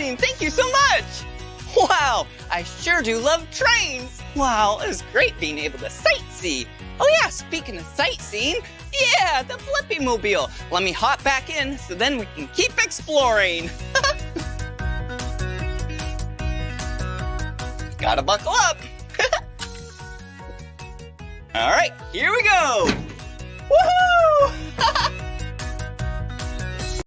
train! Thank you so much! Wow, I sure do love trains! Wow, it was great being able to sightsee. Oh yeah, speaking of sightseeing, yeah, the Blippi mobile. Let me hop back in so then we can keep exploring. Gotta buckle up. All right, here we go. Woohoo!